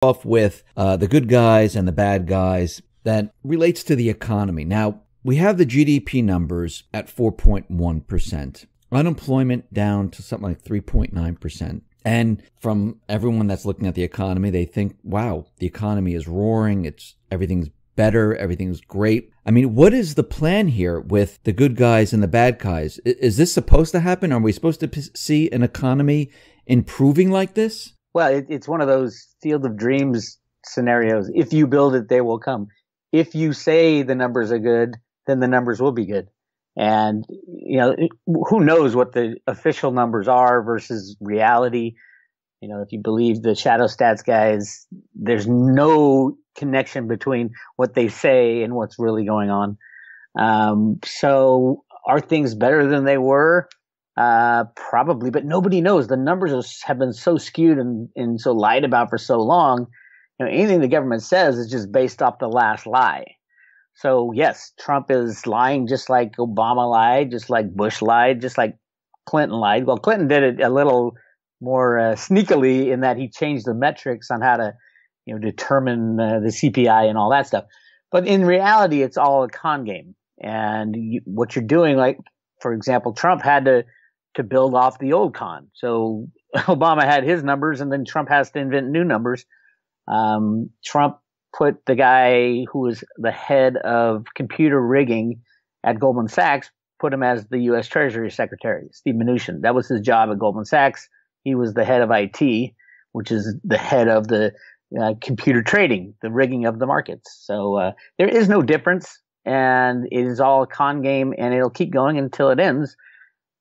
off with the good guys and the bad guys that relates to the economy. Now, we have the GDP numbers at 4.1%, unemployment down to something like 3.9%. And from everyone that's looking at the economy, they think, wow, the economy is roaring. Everything's better. Everything's great. I mean, what is the plan here with the good guys and the bad guys? Is this supposed to happen? Are we supposed to see an economy improving like this? Well, it's one of those field of dreams scenarios. If you build it, they will come. If you say the numbers are good, then the numbers will be good. And, who knows what the official numbers are versus reality. If you believe the shadow stats guys, there's no connection between what they say and what's really going on. So are things better than they were? Probably, but nobody knows. The numbers have been so skewed and so lied about for so long. Anything the government says is just based off the last lie. So yes, Trump is lying just like Obama lied, just like Bush lied, just like Clinton lied. Well, Clinton did it a little more sneakily in that he changed the metrics on how to, determine the CPI and all that stuff. But in reality, it's all a con game. And what you're doing, like, for example, Trump had to build off the old con. So Obama had his numbers, and then Trump has to invent new numbers. Trump put the guy who was the head of computer rigging at Goldman Sachs, put him as the U.S. Treasury Secretary, Steve Mnuchin. That was his job at Goldman Sachs. He was the head of IT, which is the head of the computer trading, the rigging of the markets. So there is no difference, and it is all a con game, and it'll keep going until it ends.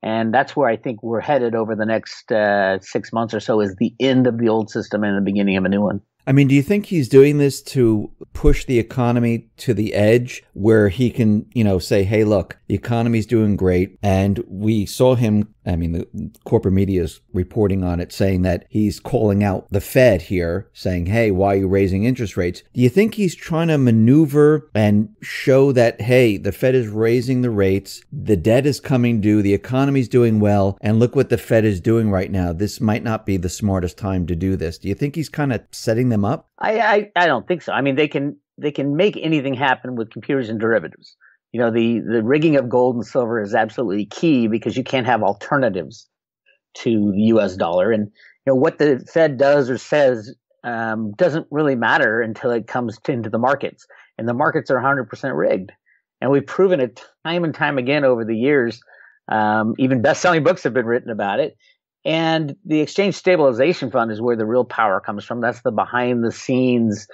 And that's where I think we're headed over the next 6 months or so, is the end of the old system and the beginning of a new one. I mean, do you think he's doing this to push the economy to the edge where he can, say, hey, look, the economy's doing great. And we saw him, the corporate media is reporting on it, saying that he's calling out the Fed here, saying, hey, why are you raising interest rates? Do you think he's trying to maneuver and show that, hey, the Fed is raising the rates, the debt is coming due, the economy's doing well, and look what the Fed is doing right now. This might not be the smartest time to do this. Do you think he's kind of setting them up? I don't think so. I mean, they can make anything happen with computers and derivatives. The rigging of gold and silver is absolutely key because you can't have alternatives to the U.S. dollar. And what the Fed does or says doesn't really matter until it comes into the markets. And the markets are 100% rigged. And we've proven it time and time again over the years. Even best-selling books have been written about it. And the Exchange Stabilization Fund is where the real power comes from. That's the behind-the-scenes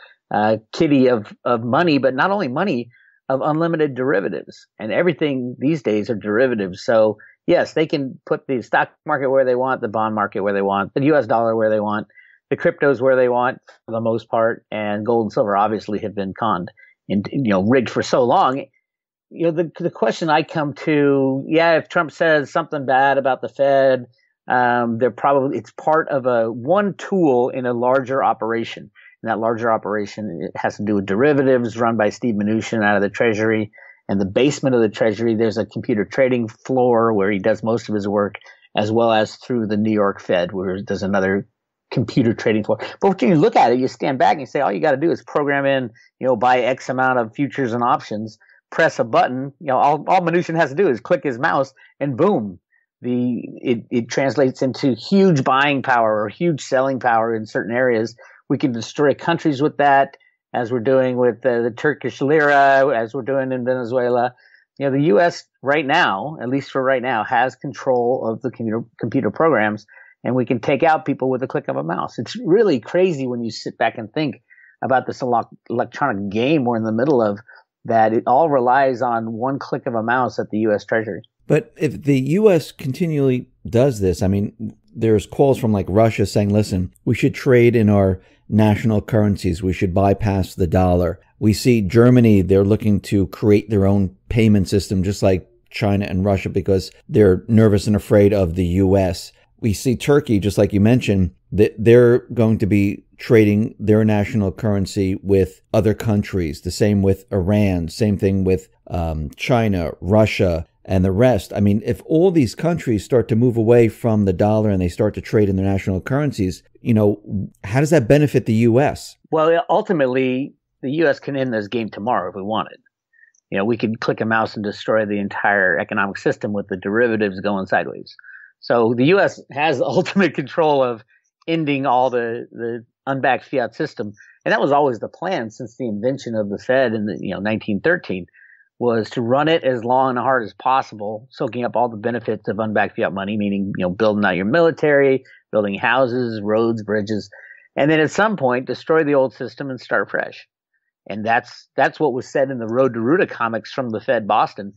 kitty of money, but not only money, of unlimited derivatives. And everything these days are derivatives. So, yes, they can put the stock market where they want, the bond market where they want, the U.S. dollar where they want, the cryptos where they want for the most part. And gold and silver obviously have been conned and rigged for so long. The question I come to, if Trump says something bad about the Fed, it's part of one tool in a larger operation. And that larger operation, it has to do with derivatives run by Steve Mnuchin out of the Treasury. And the basement of the Treasury, there's a computer trading floor where he does most of his work, as well as through the New York Fed, where there's another computer trading floor. But when you look at it, you stand back and you say, all you got to do is program in, buy X amount of futures and options, press a button. All Mnuchin has to do is click his mouse, and boom. It translates into huge buying power or huge selling power in certain areas. We can destroy countries with that, as we're doing with the Turkish lira, as we're doing in Venezuela. The U.S. right now, at least for right now, has control of the computer programs, and we can take out people with a click of a mouse. It's really crazy when you sit back and think about this electronic game we're in the middle of, that it all relies on one click of a mouse at the U.S. Treasury. But if the U.S. continually does this, there's calls from like Russia saying, listen, we should trade in our national currencies. We should bypass the dollar. We see Germany, they're looking to create their own payment system, just like China and Russia, because they're nervous and afraid of the U.S. We see Turkey, just like you mentioned, that they're going to be trading their national currency with other countries. The same with Iran, same thing with China, Russia. and the rest. I mean, if all these countries start to move away from the dollar and they start to trade in their national currencies, how does that benefit the U.S.? Well, ultimately, the U.S. can end this game tomorrow if we wanted. We could click a mouse and destroy the entire economic system with the derivatives going sideways. So the U.S. has ultimate control of ending all the unbacked fiat system. And that was always the plan since the invention of the Fed in 1913, was to run it as long and hard as possible, soaking up all the benefits of unbacked fiat money, meaning, building out your military, building houses, roads, bridges, and then at some point destroy the old system and start fresh. And that's what was said in the Road to Ruta comics from the Fed Boston.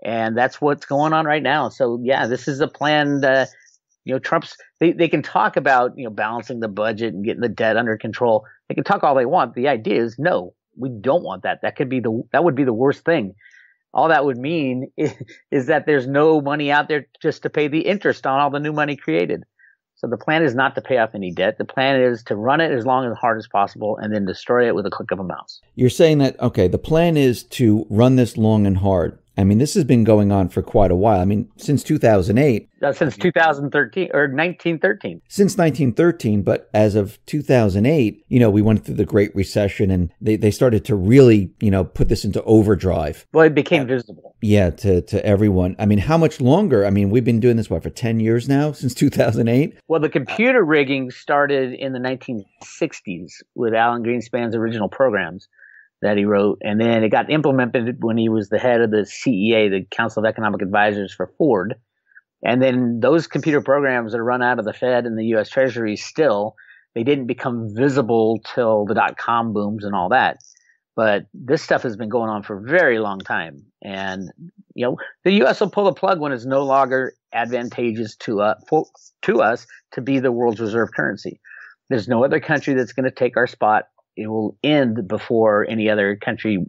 And that's what's going on right now. So yeah, this is a plan. Trump's, they can talk about, balancing the budget and getting the debt under control. They can talk all they want. The idea is, no, we don't want that. That would be the worst thing. All that would mean is that there's no money out there just to pay the interest on all the new money created. So the plan is not to pay off any debt. The plan is to run it as long and hard as possible and then destroy it with a click of a mouse. You're saying that, okay, the plan is to run this long and hard. I mean, this has been going on for quite a while. I mean, since 2008. Since 2013 or 1913. Since 1913, but as of 2008, we went through the Great Recession and they started to really, put this into overdrive. Well, it became visible. Yeah, to everyone. I mean, how much longer? I mean, we've been doing this, for 10 years now, since 2008? Well, the computer rigging started in the 1960s with Alan Greenspan's original programs that he wrote. And then it got implemented when he was the head of the CEA, the Council of Economic Advisors for Ford. And then those computer programs that run out of the Fed and the U.S. Treasury still, they didn't become visible till the dot-com booms and all that. But this stuff has been going on for a very long time. And, the U.S. will pull the plug when it's no longer advantageous to us to be the world's reserve currency. There's no other country that's going to take our spot. It will end before any other country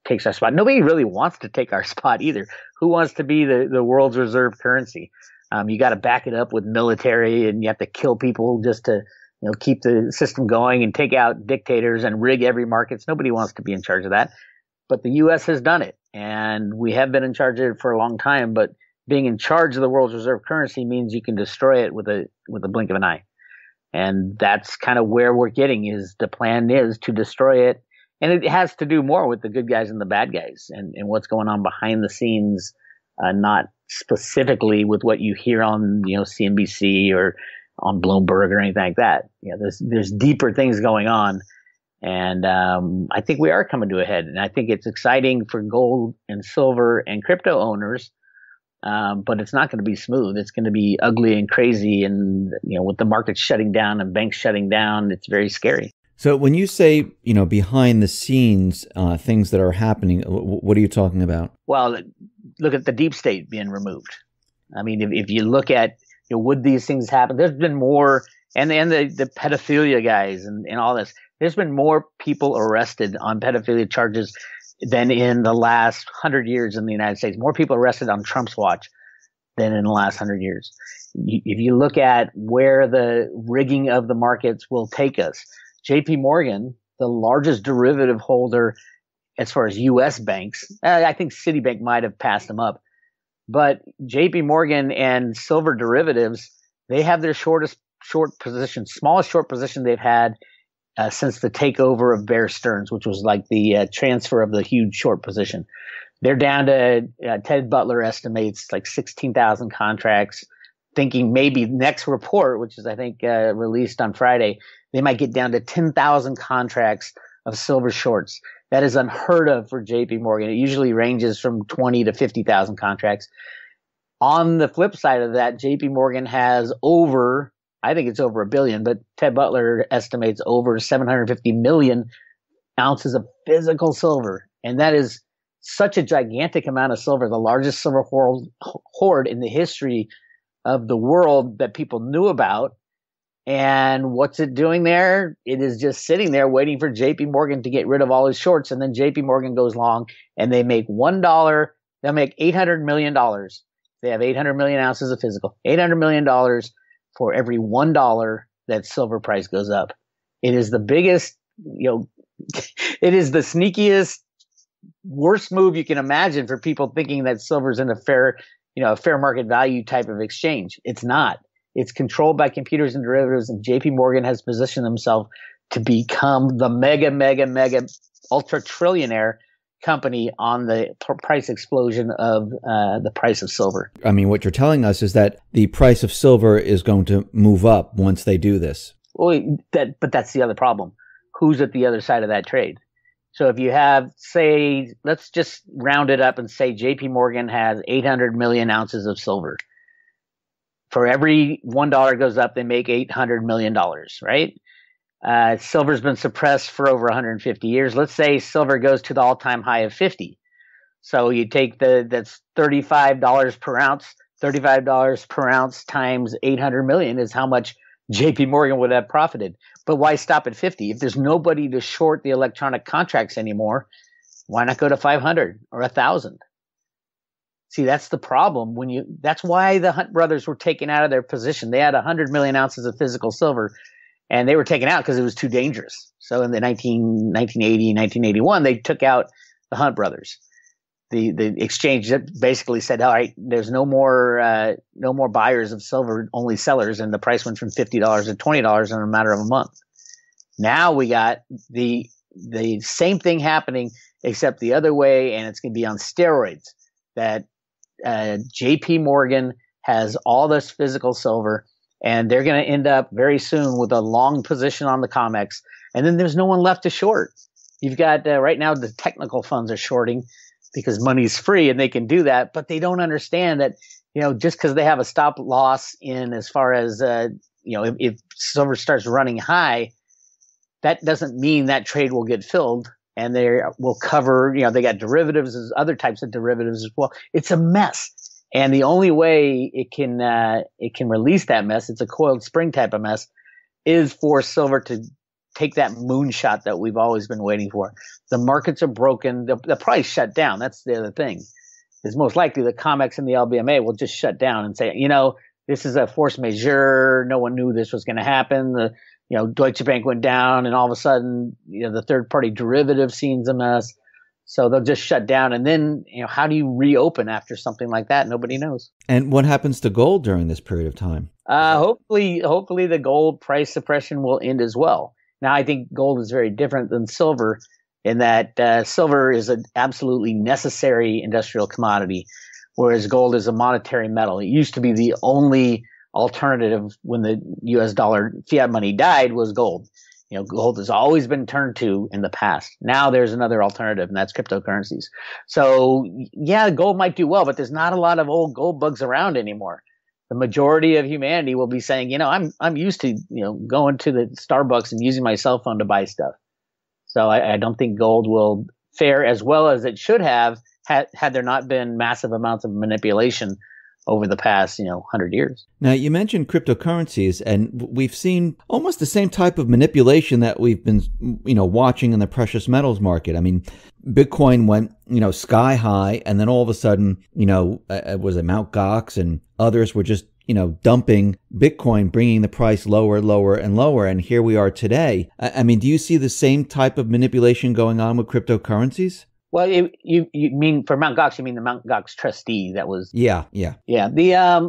takes our spot. Nobody really wants to take our spot either. Who wants to be the world's reserve currency? You got to back it up with military, and you have to kill people just to keep the system going and take out dictators and rig every market. Nobody wants to be in charge of that. But the U.S. has done it, and we have been in charge of it for a long time. But being in charge of the world's reserve currency means you can destroy it with a blink of an eye. And that's kind of where we're getting, is the plan is to destroy it. And it has to do more with the good guys and the bad guys and what's going on behind the scenes, not specifically with what you hear on, CNBC or on Bloomberg or anything like that. There's deeper things going on. And I think we are coming to a head. And I think it's exciting for gold and silver and crypto owners. But it's not going to be smooth. It's going to be ugly and crazy. And, with the market shutting down and banks shutting down, it's very scary. So when you say, behind the scenes, things that are happening, what are you talking about? Well, look at the deep state being removed. I mean, if you look at, would these things happen? There's been more, and the pedophilia guys and all this, there's been more people arrested on pedophilia charges than in the last 100 years in the United States. More people arrested on Trump's watch than in the last 100 years. If you look at where the rigging of the markets will take us, JP Morgan, the largest derivative holder as far as U.S. banks, I think Citibank might have passed them up, but JP Morgan and silver derivatives, they have their smallest short position they've had since the takeover of Bear Stearns, which was like the transfer of the huge short position. They're down to, Ted Butler estimates like 16,000 contracts, thinking maybe next report, which is I think released on Friday, they might get down to 10,000 contracts of silver shorts. That is unheard of for JP Morgan. It usually ranges from 20 to 50,000 contracts. On the flip side of that, JP Morgan has I think it's over $1 billion, but Ted Butler estimates over 750 million ounces of physical silver. And that is such a gigantic amount of silver, the largest silver hoard in the history of the world that people knew about. And what's it doing there? It is just sitting there waiting for JP Morgan to get rid of all his shorts. And then JP Morgan goes long and they make $1. They'll make $800 million. They have 800 million ounces of physical, $800 million for every $1 that silver price goes up. It is the biggest, it is the sneakiest worst move you can imagine for people thinking that silver's in a fair market value type of exchange. It's not. It's controlled by computers and derivatives, and JP Morgan has positioned himself to become the mega ultra trillionaire company on the price explosion of the price of silver. I mean, what you're telling us is that the price of silver is going to move up once they do this. Well, but that's the other problem. Who's at the other side of that trade? So if you have, say, let's just round it up and say JP Morgan has 800 million ounces of silver. For every $1 goes up, they make $800 million, right? Silver's been suppressed for over 150 years. Let's say silver goes to the all-time high of 50. So you take that's $35 per ounce. $35 per ounce times 800 million is how much JP Morgan would have profited. But why stop at 50? If there's nobody to short the electronic contracts anymore, why not go to 500 or 1,000? See, that's the problem. That's why the Hunt brothers were taken out of their position. They had 100 million ounces of physical silver, and they were taken out because it was too dangerous. So in the 1980, 1981, they took out the Hunt brothers. The exchange basically said, all right, there's no more buyers of silver, only sellers, and the price went from $50 to $20 in a matter of a month. Now we got the same thing happening, except the other way, and it's going to be on steroids. That JP Morgan has all this physical silver, and they're going to end up very soon with a long position on the COMEX, and then there's no one left to short. You've got right now the technical funds are shorting because money's free and they can do that, but they don't understand that, just because they have a stop loss in as far as, if silver starts running high, that doesn't mean that trade will get filled. And they will cover, they got derivatives, there's other types of derivatives as well. It's a mess. And the only way it can release that mess, it's a coiled spring type of mess, is for silver to take that moonshot that we've always been waiting for. The markets are broken. The price shut down. That's the other thing. It's most likely the COMEX and the LBMA will just shut down and say, this is a force majeure. No one knew this was going to happen. Deutsche Bank went down, and all of a sudden, the third-party derivative scene's a mess. So they'll just shut down. And then, how do you reopen after something like that? Nobody knows. And what happens to gold during this period of time? Hopefully the gold price suppression will end as well. Now, I think gold is very different than silver in that silver is an absolutely necessary industrial commodity, whereas gold is a monetary metal. It used to be the only alternative when the U.S. dollar fiat money died was gold. Gold has always been turned to in the past. Now there's another alternative, and that's cryptocurrencies. So yeah, gold might do well, but there's not a lot of old gold bugs around anymore. The majority of humanity will be saying, I'm used to, going to the Starbucks and using my cell phone to buy stuff. So I don't think gold will fare as well as it should have had there not been massive amounts of manipulation over the past, 100 years. Now, you mentioned cryptocurrencies, and we've seen almost the same type of manipulation that we've been, watching in the precious metals market. I mean, Bitcoin went, sky high, and then all of a sudden, was it Mt. Gox and others were just, dumping Bitcoin, bringing the price lower, lower, and lower. And here we are today. I mean, do you see the same type of manipulation going on with cryptocurrencies? Well, you mean for Mt. Gox, you mean the Mt. Gox trustee that was. Yeah. It's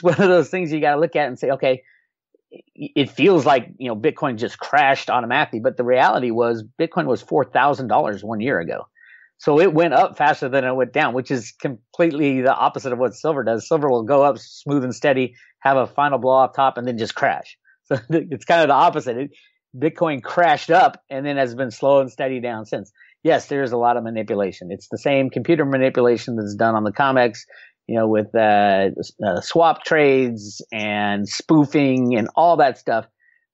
one of those things you got to look at and say, okay, it feels like, Bitcoin just crashed automatically. But the reality was Bitcoin was $4,000 1 year ago. So it went up faster than it went down, which is completely the opposite of what silver does. Silver will go up smooth and steady, have a final blow off top, and then just crash. So it's kind of the opposite. Bitcoin crashed up and then has been slow and steady down since. Yes, there is a lot of manipulation. It's the same computer manipulation that's done on the COMEX, with swap trades and spoofing and all that stuff.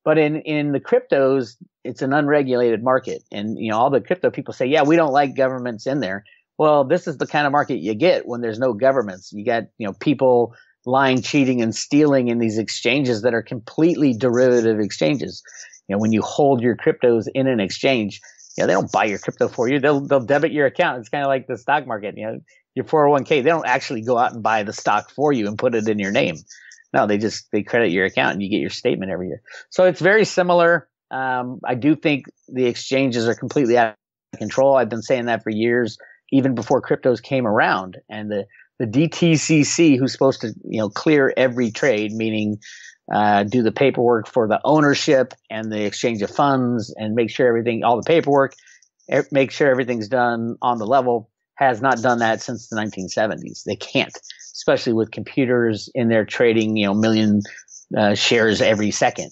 But in the cryptos, it's an unregulated market. And, all the crypto people say, yeah, we don't like governments in there. Well, this is the kind of market you get when there's no governments. You got, people lying, cheating, and stealing in these exchanges that are completely derivative exchanges. When you hold your cryptos in an exchange, they don't buy your crypto for you. They'll debit your account. It's kind of like the stock market. Your 401k, they don't actually go out and buy the stock for you and put it in your name. No, they credit your account and you get your statement every year. So it's very similar. I do think the exchanges are completely out control. I've been saying that for years, even before cryptos came around. And the DTCC, who's supposed to, clear every trade, meaning do the paperwork for the ownership and the exchange of funds and make sure all the paperwork, make sure everything's done on the level, has not done that since the 1970s. They can't, especially with computers in there trading, million shares every second.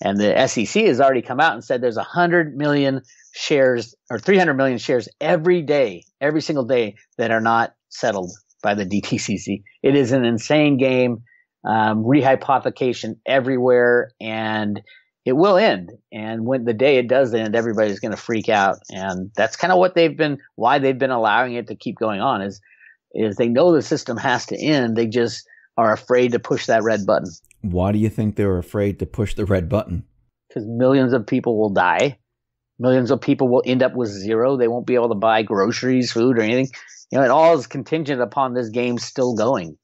And the SEC has already come out and said there's 100 million shares or 300 million shares every day, every single day, that are not settled by the DTCC. It is an insane game, rehypothecation everywhere, and it will end. And when the day it does end, everybody's going to freak out. And that's kind of why they've been allowing it to keep going on is they know the system has to end. They just are afraid to push that red button. Why do you think they're afraid to push the red button? Because millions of people will die. Millions of people will end up with zero. They won't be able to buy groceries, food, or anything. It all is contingent upon this game still going.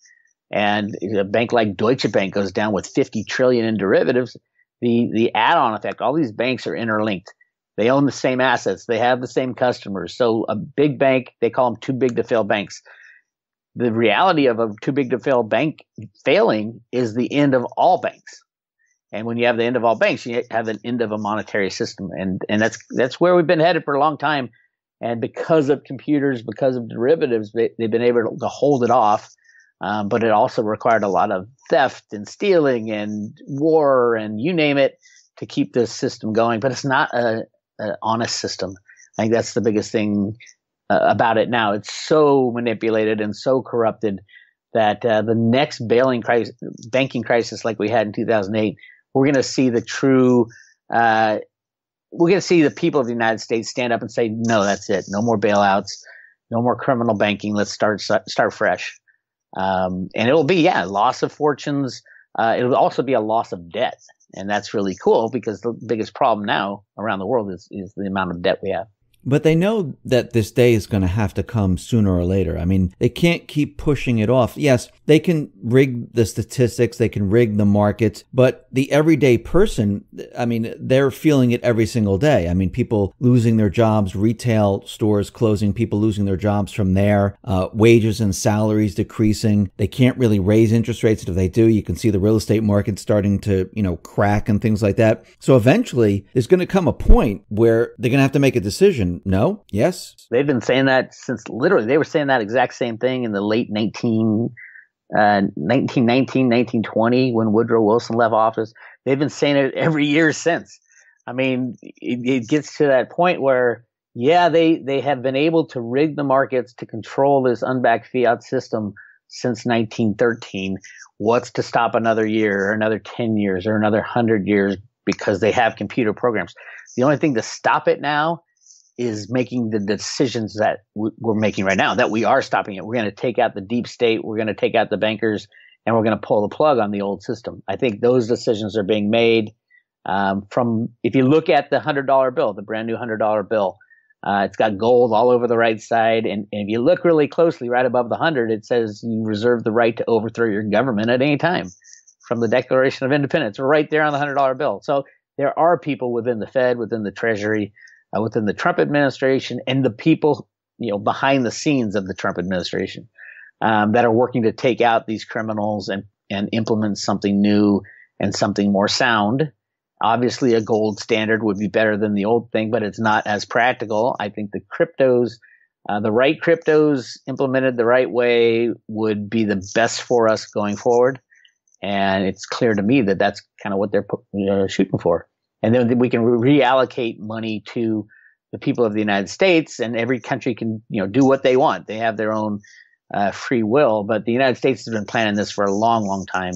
And a bank like Deutsche Bank goes down with 50 trillion in derivatives. The add-on effect, all these banks are interlinked. They own the same assets. They have the same customers. So a big bank, they call them too big to fail banks. The reality of a too big to fail bank failing is the end of all banks. And when you have the end of all banks, you have an end of a monetary system. And that's where we've been headed for a long time. And because of computers, because of derivatives, they've been able to hold it off. But it also required a lot of theft and stealing and war and you name it to keep this system going. But it's not an honest system. I think that's the biggest thing about it now. It's so manipulated and so corrupted that the next banking crisis like we had in 2008, we're going to see the true we're going to see the people of the United States stand up and say, no, that's it. No more bailouts, no more criminal banking. Let's start fresh. And it'll be, loss of fortunes. It'll also be a loss of debt. And that's really cool because the biggest problem now around the world is the amount of debt we have. But they know that this day is going to have to come sooner or later. I mean, they can't keep pushing it off. Yes, they can rig the statistics, they can rig the markets, but the everyday person, I mean, they're feeling it every single day. I mean, people losing their jobs, retail stores closing, people losing their jobs from there, wages and salaries decreasing. They can't really raise interest rates. If they do, you can see the real estate market starting to, crack and things like that. So eventually, there's going to come a point where they're going to have to make a decision. No? Yes? They've been saying that since literally, they were saying that exact same thing in the late 1919, 1920 when Woodrow Wilson left office. They've been saying it every year since. I mean, it gets to that point where, they have been able to rig the markets to control this unbacked fiat system since 1913. What's to stop another year or another 10 years or another 100 years because they have computer programs? The only thing to stop it now is making the decisions that we're making right now, that we are stopping it. We're going to take out the deep state. We're going to take out the bankers, and we're going to pull the plug on the old system. I think those decisions are being made if you look at the $100 bill, the brand new $100 bill, it's got gold all over the right side. And if you look really closely right above the 100, it says you reserve the right to overthrow your government at any time from the Declaration of Independence right there on the $100 bill. So there are people within the Fed, within the Treasury, within the Trump administration, and the people, behind the scenes of the Trump administration that are working to take out these criminals and implement something new and something more sound. Obviously, a gold standard would be better than the old thing, but it's not as practical. I think the cryptos, the right cryptos implemented the right way would be the best for us going forward. And it's clear to me that that's kind of what they're shooting for. And then we can reallocate money to the people of the United States, and every country can, do what they want. They have their own free will, but the United States has been planning this for a long, long time.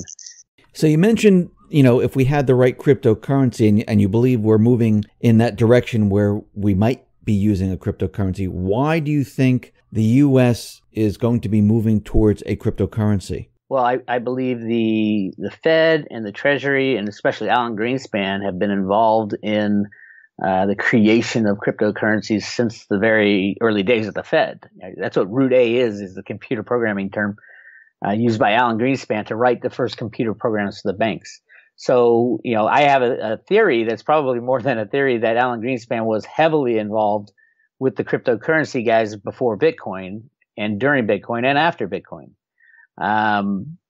So you mentioned, if we had the right cryptocurrency and you believe we're moving in that direction where we might be using a cryptocurrency, why do you think the U.S. is going to be moving towards a cryptocurrency? Well, I believe the Fed and the Treasury, and especially Alan Greenspan, have been involved in the creation of cryptocurrencies since the very early days of the Fed. That's what Root A is the computer programming term used by Alan Greenspan to write the first computer programs for the banks. So, I have a theory that's probably more than a theory that Alan Greenspan was heavily involved with the cryptocurrency guys before Bitcoin and during Bitcoin and after Bitcoin.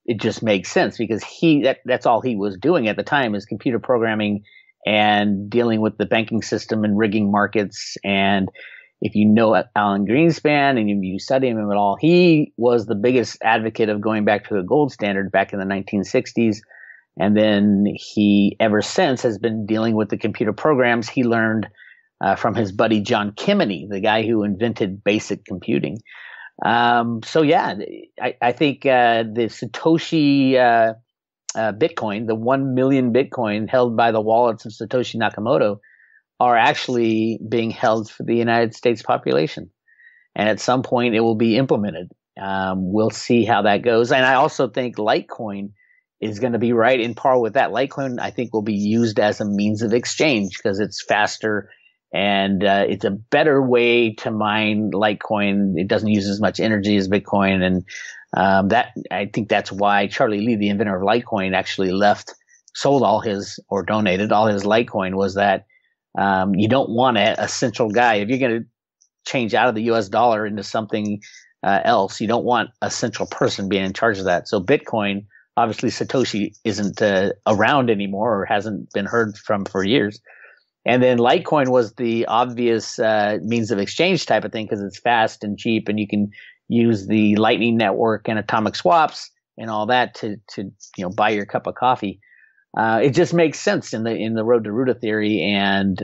It just makes sense because that's all he was doing at the time is computer programming and dealing with the banking system and rigging markets. And if you know Alan Greenspan and you study him at all, he was the biggest advocate of going back to the gold standard back in the 1960s. And then he, ever since, has been dealing with the computer programs he learned from his buddy John Kemeny, the guy who invented basic computing. So yeah, I think the Satoshi Bitcoin, the 1 million Bitcoin held by the wallets of Satoshi Nakamoto, are actually being held for the United States population. And at some point it will be implemented. We'll see how that goes. And I also think Litecoin is going to be right in par with that. Litecoin, I think, will be used as a means of exchange because it's faster and it's a better way to mine Litecoin. It doesn't use as much energy as Bitcoin. And I think that's why Charlie Lee, the inventor of Litecoin, actually sold all his, or donated all his Litecoin, was that you don't want a central guy. If you're going to change out of the US dollar into something else, you don't want a central person being in charge of that. So Bitcoin, obviously Satoshi isn't around anymore or hasn't been heard from for years. And then Litecoin was the obvious means of exchange type of thing because it's fast and cheap and you can use the Lightning Network and atomic swaps and all that to buy your cup of coffee. It just makes sense in the road to Ruta theory. And,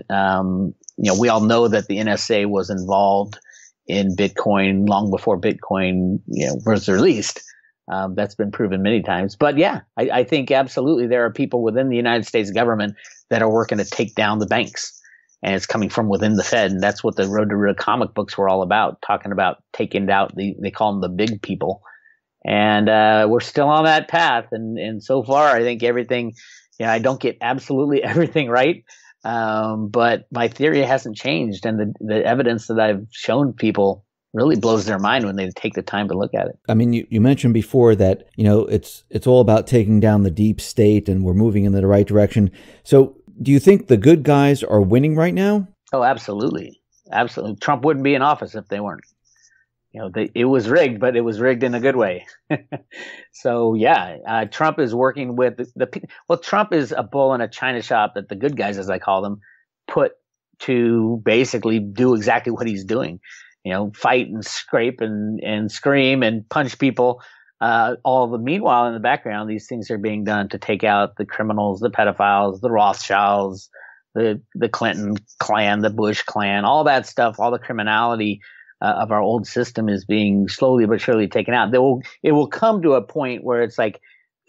we all know that the NSA was involved in Bitcoin long before Bitcoin, was released. That's been proven many times. But yeah, I think absolutely there are people within the United States government that are working to take down the banks. And it's coming from within the Fed. And that's what the Road to Ruta comic books were all about, talking about taking out they call them the big people. And we're still on that path. And so far, I think everything, I don't get absolutely everything right. But my theory hasn't changed. And the evidence that I've shown people really blows their mind when they take the time to look at it. I mean, you mentioned before that, it's all about taking down the deep state and we're moving in the right direction. So do you think the good guys are winning right now? Oh, absolutely. Absolutely. Trump wouldn't be in office if they weren't. It was rigged, but it was rigged in a good way. So yeah, Trump is working with Trump is a bull in a china shop that the good guys, as I call them, put to basically do exactly what he's doing. Fight and scrape and scream and punch people. Meanwhile, in the background, these things are being done to take out the criminals, the pedophiles, the Rothschilds, the Clinton clan, the Bush clan, all that stuff, all the criminality of our old system is being slowly but surely taken out. It will come to a point where it's like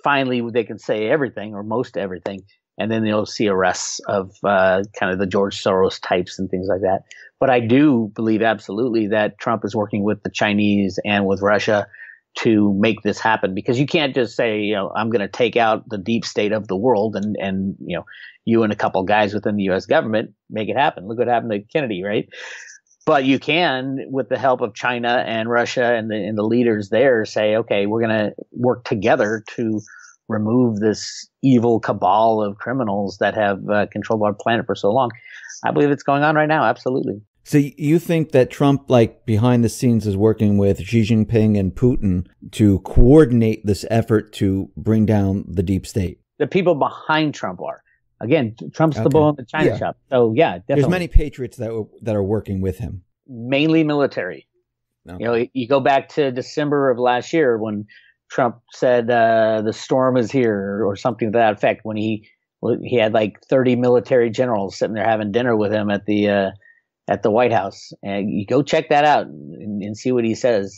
finally they can say everything or most everything, and then you'll see arrests of kind of the George Soros types and things like that. But I do believe absolutely that Trump is working with the Chinese and with Russia to make this happen, because you can't just say, I'm going to take out the deep state of the world and you and a couple guys within the U.S. government make it happen. Look what happened to Kennedy, right? But you can, with the help of China and Russia and the leaders there, say, okay, we're going to work together to remove this evil cabal of criminals that have controlled our planet for so long. I believe it's going on right now. Absolutely. So you think that Trump, behind the scenes, is working with Xi Jinping and Putin to coordinate this effort to bring down the deep state? The people behind Trump are. Again, Trump's the bull in the china shop. So yeah, definitely. There's many patriots that are working with him. Mainly military. Okay. You go back to December of last year when Trump said the storm is here or something to that effect, when he had 30 military generals sitting there having dinner with him at the White House. And you go check that out and see what he says.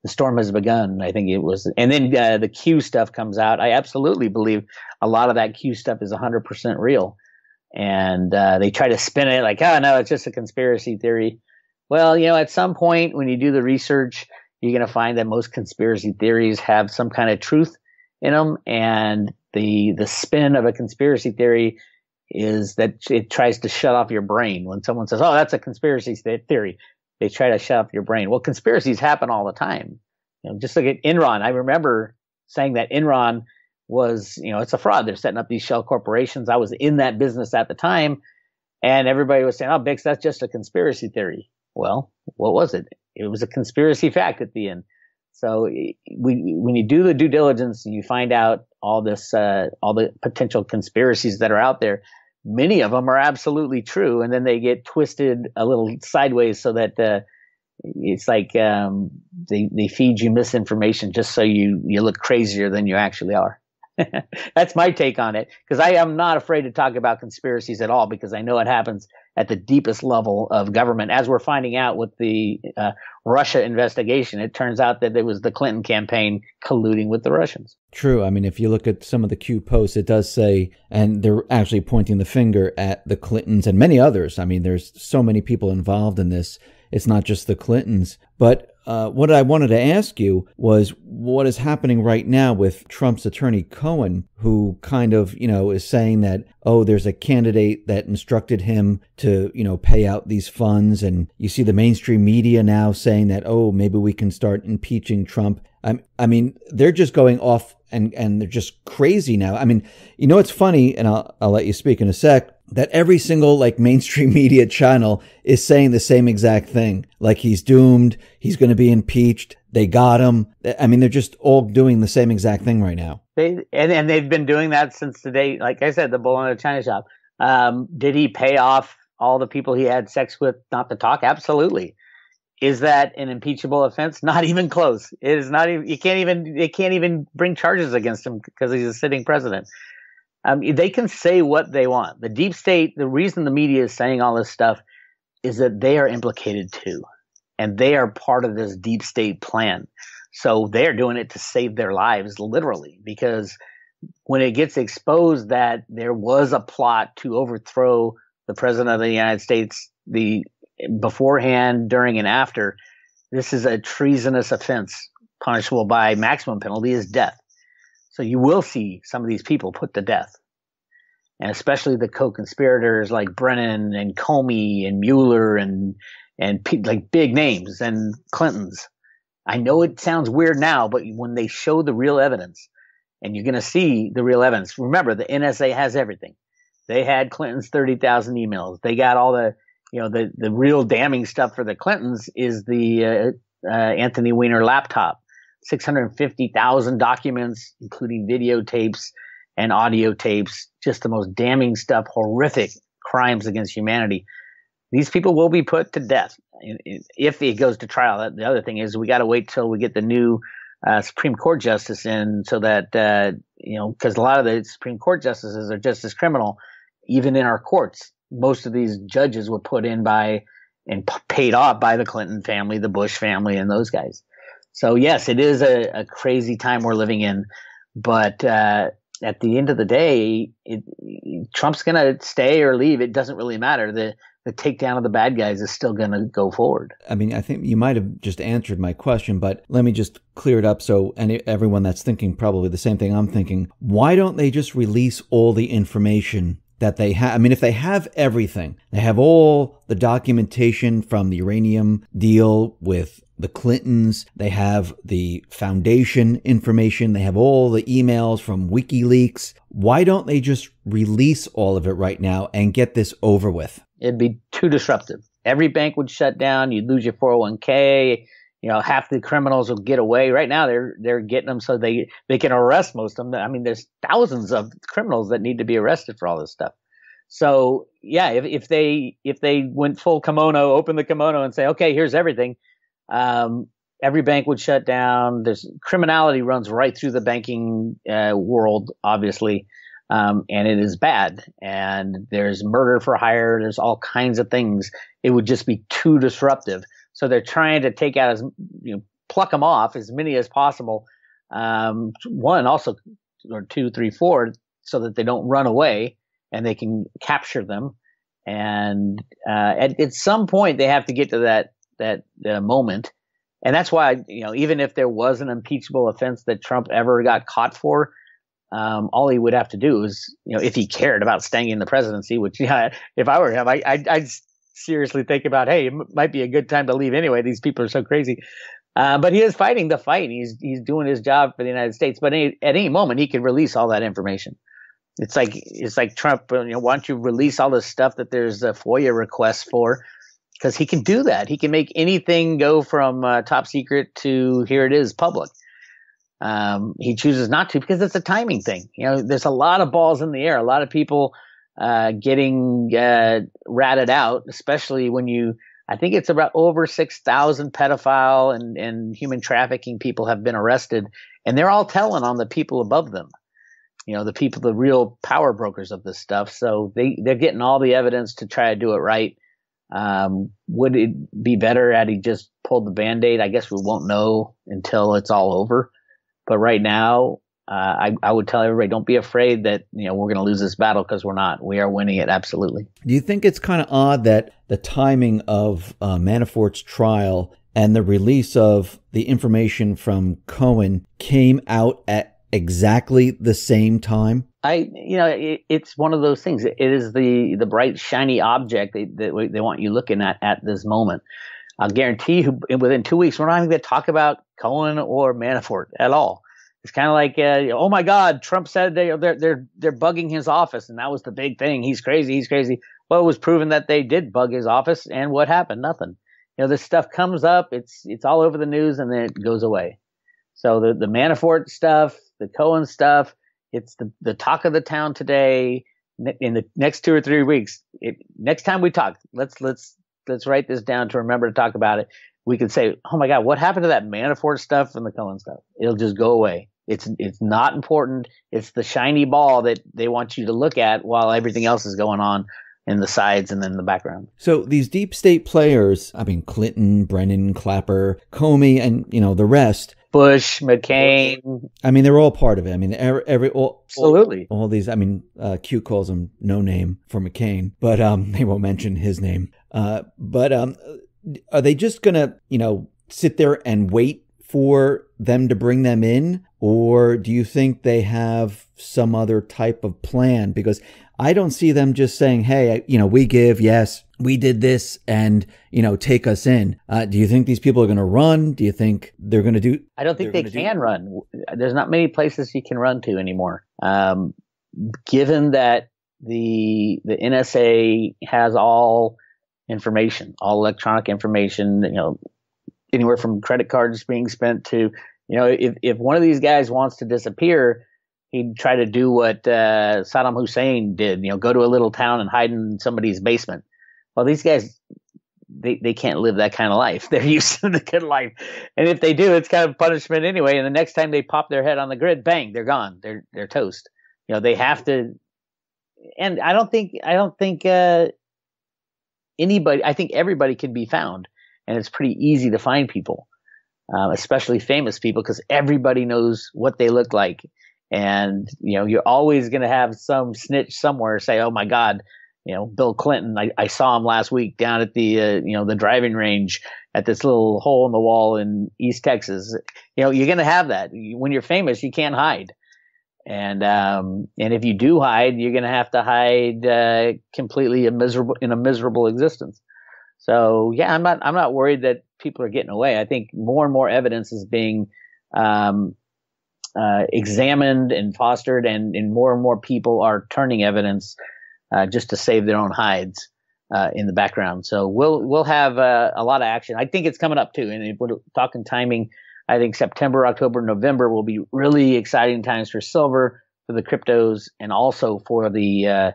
The storm has begun, I think it was. And then the Q stuff comes out. I absolutely believe a lot of that Q stuff is 100% real. And they try to spin it like, oh, no, it's just a conspiracy theory. Well, at some point when you do the research, you're going to find that most conspiracy theories have some kind of truth in them. And the spin of a conspiracy theory is that it tries to shut off your brain. When someone says, oh, that's a conspiracy theory, they try to shut off your brain. Well, conspiracies happen all the time. Just look at Enron. I remember saying that Enron was, it's a fraud. They're setting up these shell corporations. I was in that business at the time. And everybody was saying, oh, Bix, that's just a conspiracy theory. Well, what was it? It was a conspiracy fact at the end. So when you do the due diligence and you find out all the potential conspiracies that are out there, many of them are absolutely true. And then they get twisted a little sideways so that it's like they feed you misinformation just so you look crazier than you actually are. That's my take on it, because I am not afraid to talk about conspiracies at all, because I know it happens at the deepest level of government. As we're finding out with the Russia investigation, it turns out that it was the Clinton campaign colluding with the Russians. True. I mean, if you look at some of the Q posts, it does say, and they're actually pointing the finger at the Clintons and many others. I mean, there's so many people involved in this. It's not just the Clintons. But what I wanted to ask you was what is happening right now with Trump's attorney Cohen, who kind of, is saying that, oh, there's a candidate that instructed him to, pay out these funds. And you see the mainstream media now saying that, oh, maybe we can start impeaching Trump. I mean, they're just going off and they're just crazy now. I mean, it's funny, and I'll let you speak in a sec, that every single mainstream media channel is saying the same exact thing. Like he's doomed. He's going to be impeached. They got him. I mean, they're just all doing the same exact thing right now. And they've been doing that since the day, like I said, the bull in a china shop. Did he pay off all the people he had sex with not to talk? Absolutely. Is that an impeachable offense? Not even close. It is not even. They can't even bring charges against him because he's a sitting president. They can say what they want. The deep state, the reason the media is saying all this stuff is that they are implicated too. And they are part of this deep state plan. So they're doing it to save their lives, literally, because when it gets exposed that there was a plot to overthrow the president of the United States, the beforehand, during, and after, this is a treasonous offense punishable by maximum penalty is death. So you will see some of these people put to death, and especially the co-conspirators like Brennan and Comey and Mueller and like big names and Clintons. I know it sounds weird now, but when they show the real evidence, and you're going to see the real evidence. Remember, the NSA has everything. They had Clinton's 30,000 emails. They got all the real damning stuff for the Clintons is the Anthony Weiner laptop. 650,000 documents, including videotapes and audio tapes, just the most damning stuff, horrific crimes against humanity. These people will be put to death if it goes to trial. The other thing is we got to wait till we get the new Supreme Court justice in, so that, because a lot of the Supreme Court justices are just as criminal, even in our courts. Most of these judges were put in by and paid off by the Clinton family, the Bush family, and those guys. So yes, it is a crazy time we're living in, but at the end of the day, Trump's going to stay or leave. It doesn't really matter. The takedown of the bad guys is still going to go forward. I mean, I think you might have just answered my question, but let me just clear it up so everyone that's thinking probably the same thing I'm thinking. Why don't they just release all the information that they have? I mean, if they have everything, they have all the documentation from the uranium deal with the Clintons, they have the foundation information, they have all the emails from WikiLeaks. Why don't they just release all of it right now and get this over with? It'd be too disruptive. Every bank would shut down. You'd lose your 401k. Half the criminals will get away. Right now, they're getting them so they can arrest most of them. I mean, there's thousands of criminals that need to be arrested for all this stuff. So yeah, if they went full kimono, open the kimono and say, okay, here's everything, every bank would shut down. There's criminality runs right through the banking world, obviously, and it is bad. And there's murder for hire. There's all kinds of things. It would just be too disruptive. So they're trying to take out pluck them off as many as possible. One also, or two, three, four, so that they don't run away and they can capture them. And at some point they have to get to that moment. And that's why, even if there was an impeachable offense that Trump ever got caught for, all he would have to do is, if he cared about staying in the presidency, which, if I were him, I'd seriously think about, hey, it might be a good time to leave anyway. These people are so crazy. But he is fighting the fight. He's doing his job for the United States. But at any moment, he could release all that information. It's like Trump. Why don't you release all this stuff that there's a FOIA request for? Because he can do that. He can make anything go from top secret to here it is public. He chooses not to because it's a timing thing. There's a lot of balls in the air. A lot of people getting ratted out, especially when I think it's about over 6,000 pedophile and human trafficking people have been arrested, and they're all telling on the people above them. The real power brokers of this stuff. So they're getting all the evidence to try to do it right. Would it be better had he just pulled the Band-Aid? I guess we won't know until it's all over. But right now, I would tell everybody, don't be afraid that we're going to lose this battle, because we're not. We are winning it, absolutely. Do you think it's kind of odd that the timing of Manafort's trial and the release of the information from Cohen came out at exactly the same time? It's one of those things. It is the bright, shiny object that they want you looking at this moment. I'll guarantee you, within 2 weeks, we're not even going to talk about Cohen or Manafort at all. It's kind of like, oh my God, Trump said they're bugging his office, and that was the big thing. He's crazy. Well, it was proven that they did bug his office, and what happened? Nothing. This stuff comes up, it's all over the news, and then it goes away. So the Manafort stuff, the Cohen stuff, it's the talk of the town today. In the next 2 or 3 weeks, next time we talk, let's write this down to remember to talk about it. We could say, oh my God, what happened to that Manafort stuff and the Cohen stuff? It'll just go away. It's not important. It's the shiny ball that they want you to look at while everything else is going on in the sides and then in the background. So these deep state players, Clinton, Brennan, Clapper, Comey, and the rest, Bush, McCain. They're all part of it. Absolutely. All these. Q calls him no name for McCain, but they won't mention his name. But are they just gonna, sit there and wait for them to bring them in, or do you think they have some other type of plan? Because I don't see them just saying, hey, we give, yes, we did this, and, take us in. Do you think these people are going to run? Do you think they're going to do? I don't think they can run. There's not many places you can run to anymore. Given that the NSA has all information, all electronic information, anywhere from credit cards being spent to, if one of these guys wants to disappear, he'd try to do what Saddam Hussein did, go to a little town and hide in somebody's basement. Well, these guys, they can't live that kind of life. They're used to the good life. And if they do, it's kind of punishment anyway. And the next time they pop their head on the grid, bang, they're gone. They're toast. They have to. And I don't think anybody, I think everybody can be found. And it's pretty easy to find people, especially famous people, because everybody knows what they look like. And, you're always going to have some snitch somewhere say, oh my God, Bill Clinton, I saw him last week down at the, the driving range at this little hole in the wall in East Texas. You're going to have that. When you're famous, you can't hide. And if you do hide, you're going to have to hide completely in a miserable existence. So yeah, I'm not worried that people are getting away. I think more and more evidence is being examined and fostered, and more and more people are turning evidence just to save their own hides in the background. So we'll have a lot of action. I think it's coming up too. And if we're talking timing, I think September, October, November will be really exciting times for silver, for the cryptos, and also for the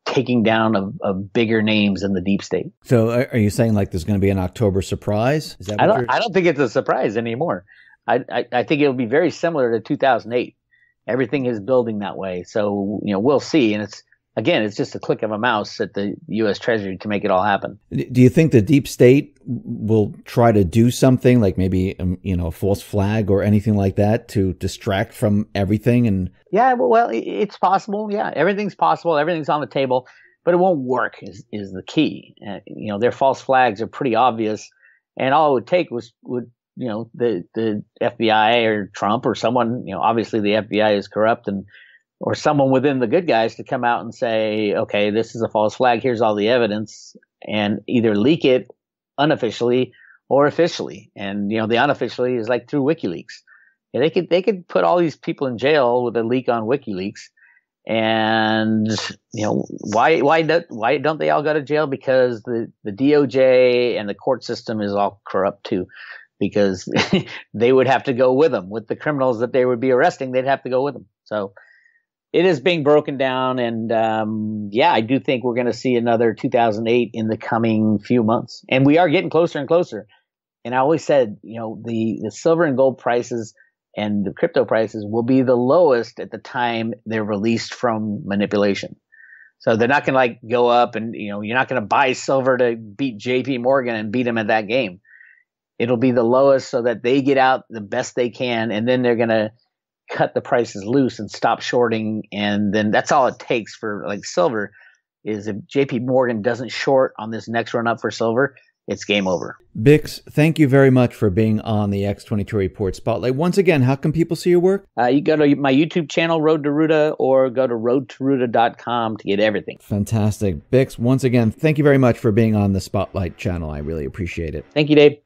taking down of bigger names in the deep state. So are you saying like there's going to be an October surprise? Is that what I don't think it's a surprise anymore. I think it'll be very similar to 2008. Everything is building that way. So, we'll see. And it's just a click of a mouse at the U.S. Treasury to make it all happen. Do you think the deep state will try to do something like maybe, a false flag or anything like that to distract from everything? And yeah, well, it's possible. Yeah, everything's possible. Everything's on the table, but it won't work is the key. Their false flags are pretty obvious. And all it would take would the FBI or Trump or someone, obviously the FBI is corrupt, or someone within the good guys to come out and say, okay, this is a false flag. Here's all the evidence, and either leak it unofficially or officially. And, the unofficially is like through WikiLeaks. They could put all these people in jail with a leak on WikiLeaks, And why don't they all go to jail? Because the DOJ and the court system is all corrupt too, because they would have to go with them, with the criminals that they would be arresting. They'd have to go with them. So it is being broken down, and I do think we're going to see another 2008 in the coming few months, and we are getting closer and closer. And I always said, the silver and gold prices and the crypto prices will be the lowest at the time they're released from manipulation. So they're not going to go up, and you're not going to buy silver to beat JP Morgan and beat them at that game. It'll be the lowest so that they get out the best they can, and then they're going to cut the prices loose and stop shorting. And then that's all it takes for silver, is if JP Morgan doesn't short on this next run up for silver, it's game over. Bix, thank you very much for being on the X22 Report Spotlight. Once again, how can people see your work? You go to my YouTube channel, Road to Ruta, or go to roadtoruta.com to get everything. Fantastic. Bix, once again, thank you very much for being on the Spotlight channel. I really appreciate it. Thank you, Dave.